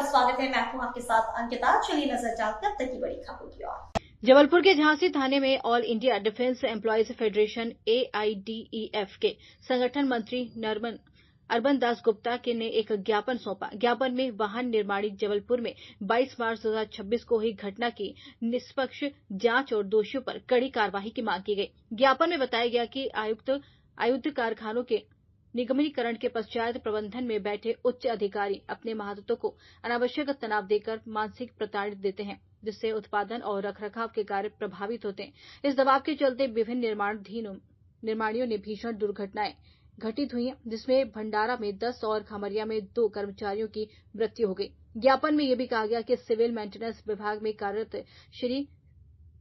स्वागत है। मैं हूं आपके साथ अंकिता। चलिए नजर डालते हैं अब तक की बड़ी खबरों की ओर। जबलपुर के झांसी थाने में all India defence employees federation AIDEF के संगठन मंत्री अरबन दास गुप्ता ने एक ज्ञापन सौंपा। ज्ञापन में वाहन निर्माणी जबलपुर में 22 मार्च 2026 को हुई घटना की निष्पक्ष जांच और दोषियों पर कड़ी कार्रवाई की मांग की गई। ज्ञापन में बताया गया कि आयुध कारखानों के निगमीकरण के पश्चात प्रबंधन में बैठे उच्च अधिकारी अपने महारतों को अनावश्यक तनाव देकर मानसिक प्रताड़ित देते हैं, जिससे उत्पादन और रखरखाव के कार्य प्रभावित होते हैं। इस दबाव के चलते विभिन्न निर्माणियों ने भीषण दुर्घटनाएं घटित हुई, जिसमें भंडारा में 10 और खमरिया में 2 कर्मचारियों की मृत्यु हो गई। ज्ञापन में यह भी कहा गया कि सिविल मेंटेनेंस विभाग में कार्यरत श्री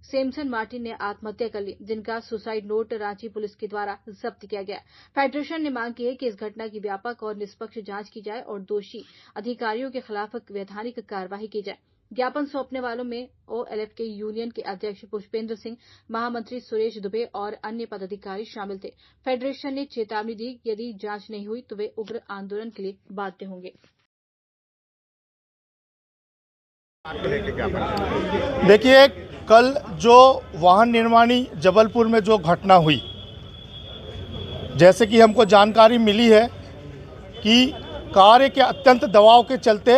सैमसन मार्टिन ने आत्महत्या कर ली, जिनका सुसाइड नोट रांची पुलिस के द्वारा जब्त किया गया। फेडरेशन ने मांग की है कि इस घटना की व्यापक और निष्पक्ष जांच की जाए और दोषी अधिकारियों के खिलाफ वैधानिक कार्रवाई की जाए। ज्ञापन सौंपने वालों में OLF के यूनियन के अध्यक्ष पुष्पेंद्र सिंह, महामंत्री सुरेश दुबे और अन्य पदाधिकारी शामिल थे। फेडरेशन ने चेतावनी दी, यदि जांच नहीं हुई तो वे उग्र आंदोलन के लिए बाध्य होंगे। देखिए, कल जो वाहन निर्माणी जबलपुर में जो घटना हुई, जैसे कि हमको जानकारी मिली है कि कार्य के अत्यंत दबाव के चलते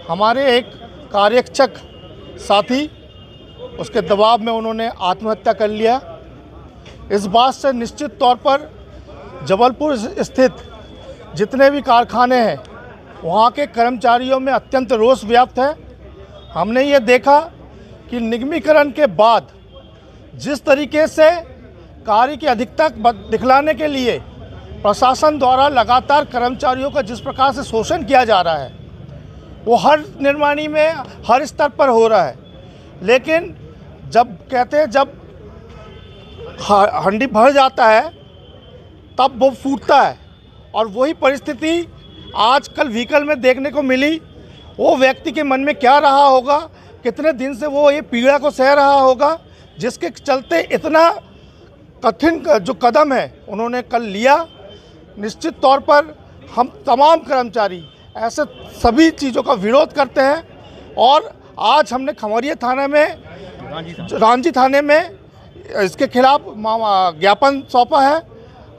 हमारे एक कार्यक्षक साथी उसके दबाव में उन्होंने आत्महत्या कर लिया। इस बात से निश्चित तौर पर जबलपुर स्थित जितने भी कारखाने हैं वहाँ के कर्मचारियों में अत्यंत रोष व्याप्त है। हमने ये देखा कि निगमीकरण के बाद जिस तरीके से कार्य की अधिकता दिखलाने के लिए प्रशासन द्वारा लगातार कर्मचारियों का जिस प्रकार से शोषण किया जा रहा है, वो हर निर्माणी में हर स्तर पर हो रहा है। लेकिन जब कहते हैं जब हंडी भर जाता है तब वो फूटता है, और वही परिस्थिति आजकल व्हीकल में देखने को मिली। वो व्यक्ति के मन में क्या रहा होगा, कितने दिन से वो ये पीड़ा को सह रहा होगा, जिसके चलते इतना कठिन जो कदम है उन्होंने कल लिया। निश्चित तौर पर हम तमाम कर्मचारी ऐसे सभी चीज़ों का विरोध करते हैं, और आज हमने खमरिया थाने में रांची थाने में इसके खिलाफ ज्ञापन सौंपा है।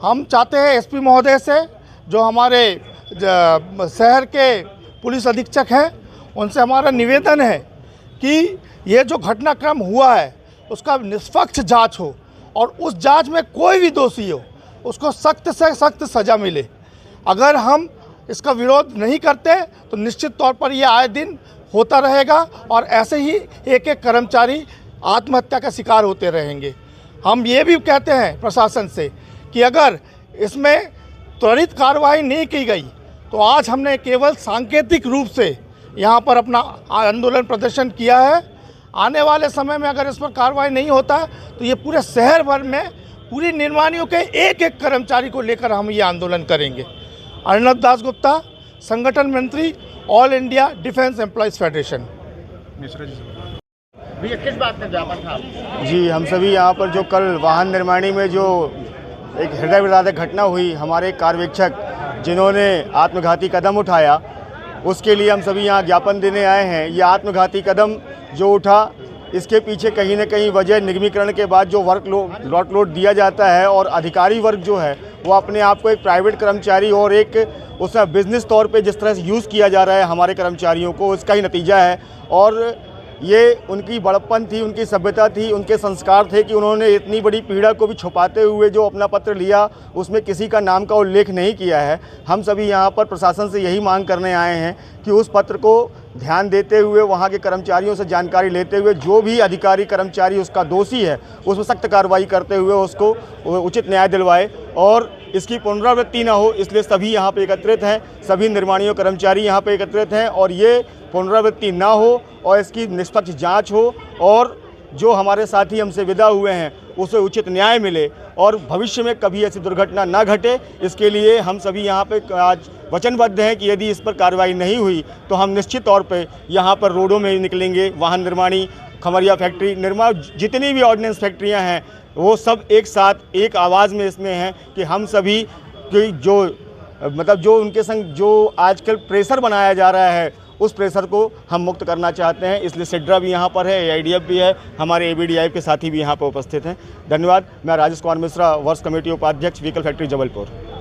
हम चाहते हैं SP महोदय से, जो हमारे शहर के पुलिस अधीक्षक हैं, उनसे हमारा निवेदन है कि ये जो घटनाक्रम हुआ है उसका निष्पक्ष जांच हो, और उस जांच में कोई भी दोषी हो उसको सख्त से सख्त सज़ा मिले। अगर हम इसका विरोध नहीं करते तो निश्चित तौर पर ये आए दिन होता रहेगा, और ऐसे ही एक एक कर्मचारी आत्महत्या का शिकार होते रहेंगे। हम ये भी कहते हैं प्रशासन से कि अगर इसमें त्वरित कार्रवाई नहीं की गई तो आज हमने केवल सांकेतिक रूप से यहाँ पर अपना आंदोलन प्रदर्शन किया है। आने वाले समय में अगर इस पर कार्रवाई नहीं होता तो ये पूरे शहर भर में पूरी निर्माणियों के एक एक कर्मचारी को लेकर हम ये आंदोलन करेंगे। अरबन दास गुप्ता, संगठन मंत्री, all India defence employees federation. भैया, किस बात में ज्ञापन था? जी, हम सभी यहाँ पर जो कल वाहन निर्माणी में जो एक हृदय विदारक घटना हुई, हमारे कार्यवेक्षक जिन्होंने आत्मघाती कदम उठाया, उसके लिए हम सभी यहाँ ज्ञापन देने आए हैं। ये आत्मघाती कदम जो उठा, इसके पीछे कहीं ना कहीं वजह निगमीकरण के बाद जो वर्कलोड दिया जाता है, और अधिकारी वर्ग जो है वो अपने आप को एक प्राइवेट कर्मचारी और एक उसका बिजनेस तौर पे जिस तरह से यूज़ किया जा रहा है हमारे कर्मचारियों को, इसका ही नतीजा है। और ये उनकी बड़प्पन थी, उनकी सभ्यता थी, उनके संस्कार थे कि उन्होंने इतनी बड़ी पीड़ा को भी छुपाते हुए जो अपना पत्र लिया उसमें किसी का नाम का उल्लेख नहीं किया है। हम सभी यहाँ पर प्रशासन से यही मांग करने आए हैं कि उस पत्र को ध्यान देते हुए, वहाँ के कर्मचारियों से जानकारी लेते हुए, जो भी अधिकारी कर्मचारी उसका दोषी है उसमें सख्त कार्रवाई करते हुए उसको उचित न्याय दिलवाए और इसकी पुनरावृत्ति ना हो। इसलिए सभी यहाँ पे एकत्रित हैं, सभी निर्माणियों कर्मचारी यहाँ पे एकत्रित हैं, और ये पुनरावृत्ति ना हो और इसकी निष्पक्ष जांच हो, और जो हमारे साथी हमसे विदा हुए हैं उसे उचित न्याय मिले, और भविष्य में कभी ऐसी दुर्घटना ना घटे। इसके लिए हम सभी यहाँ पे आज वचनबद्ध हैं कि यदि इस पर कार्रवाई नहीं हुई तो हम निश्चित तौर पे यहाँ पर रोडों में निकलेंगे। वाहन निर्माणी, खमरिया फैक्ट्री, निर्माण, जितनी भी ऑर्डिनेंस फैक्ट्रियाँ हैं वो सब एक साथ एक आवाज़ में इसमें हैं कि हम सभी की जो उनके संग जो आजकल प्रेशर बनाया जा रहा है उस प्रेशर को हम मुक्त करना चाहते हैं। इसलिए सिड्रा भी यहाँ पर है, AIDF भी है, हमारे ABDIF के साथी भी यहाँ पर उपस्थित हैं। धन्यवाद। मैं राजेश कुमार मिश्रा, वर्ष कमेटी उपाध्यक्ष, व्हीकल फैक्ट्री जबलपुर।